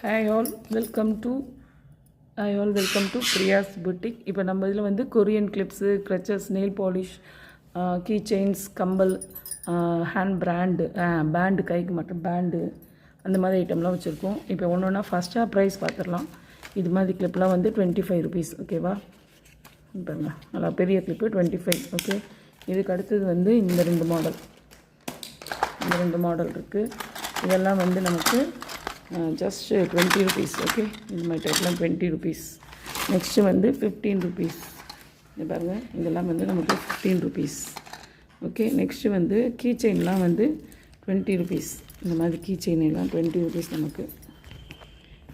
Hi all, welcome to Priya's Boutique. இப்போ நம்ம இதில் வந்து Korean clips, scrunchies, nail polish, key chains, கம்பல், ஹேண்ட் பேண்டு கைக்கு மட்டும் பேண்டு, அந்த மாதிரி ஐட்டம்லாம் வச்சுருக்கோம். இப்போ ஒன்று ஒன்றா ஃபஸ்ட்டாக ப்ரைஸ் பார்த்துடலாம். இது மாதிரி கிளிப்லாம் வந்து 25 rupees, ஓகேவா? பாருங்க, நல்லா பெரிய கிளிப்பு 25, ஓகே. இதுக்கு அடுத்தது வந்து இந்த ரெண்டு மாடல் இருக்குது. இதெல்லாம் வந்து நமக்கு ஜஸ்ட் 20 rupees, ஓகே. இது மாதிரி டைப்லாம் 20 rupees. நெக்ஸ்ட்டு வந்து 15 rupees. இது பாருங்கள், இதெல்லாம் வந்து நமக்கு 15 rupees, ஓகே. நெக்ஸ்ட்டு வந்து கீ செயின்லாம் வந்து 20 rupees. இந்த மாதிரி கீ செயின் எல்லாம் 20 rupees நமக்கு.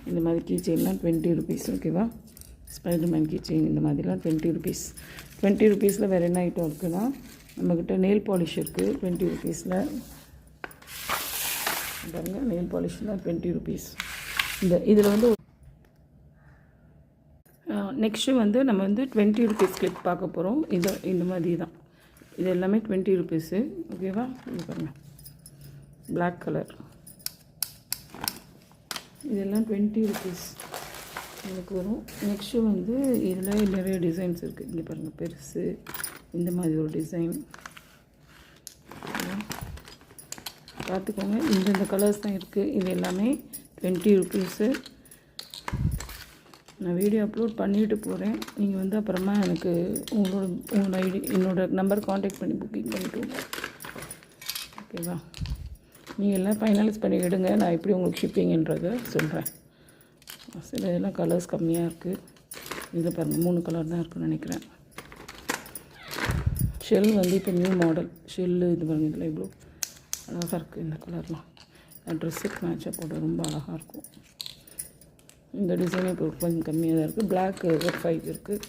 இந்த மாதிரி கீ செயின்லாம் 20 rupees, ஓகேவா? ஸ்பைடர்மேன் கீ செயின் இந்த மாதிரிலாம் 20 rupees. 20 rupeesல வேறு என்ன ஐட்டம் இருக்குதுன்னா, நம்மக்கிட்ட நெயில் பாலிஷ் இருக்குது 20 rupeesல. பாருங்கள், நெயில் பாலிஷ்னால் 20 rupees. இதில் வந்து நெக்ஸ்ட்டு வந்து நம்ம வந்து 20 rupees கிளிப் பார்க்க போகிறோம். இந்த மாதிரி தான், இது எல்லாமே 20 rupees, ஓகேவா? இது பாருங்கள், பிளாக் கலர், இதெல்லாம் 20 rupees எனக்கு வரும். நெக்ஸ்ட்டு வந்து இதில் நிறைய டிசைன்ஸ் இருக்குது. இங்கே பாருங்கள், பெருசு இந்த மாதிரி ஒரு டிசைன் பார்த்துக்கோங்க. இந்த கலர்ஸ் தான் இருக்குது. இது எல்லாமே 20 rupees. நான் வீடியோ அப்லோட் பண்ணிவிட்டு போகிறேன். நீங்கள் வந்து அப்புறமா எனக்கு உங்களோட ஐடி என்னோடய நம்பர் காண்டாக்ட் பண்ணி புக்கிங் பண்ணிவிட்டு, ஓகேவா? நீங்கள் எல்லாம் ஃபைனலைஸ் பண்ணி விடுங்க, நான் எப்படி உங்களுக்கு ஷிப்பிங்கன்றதை சொல்கிறேன். சில இதெல்லாம் கலர்ஸ் கம்மியாக இருக்குது. இதை பாருங்கள், 3 கலர் தான் இருக்குதுன்னு நினைக்கிறேன். ஷெல் வந்து இப்போ நியூ மாடல் ஷெல்லு. இது பாருங்கள், இதில் இவ்வளோ அழகாக இருக்குது. இந்த கலர்லாம் ட்ரெஸ்ஸுக்கு மேட்சாக போட ரொம்ப அழகாக இருக்கும். இந்த டிசைனே இப்போ கொஞ்சம் கம்மியாக தான் இருக்குது. பிளாக் 5 இருக்குது.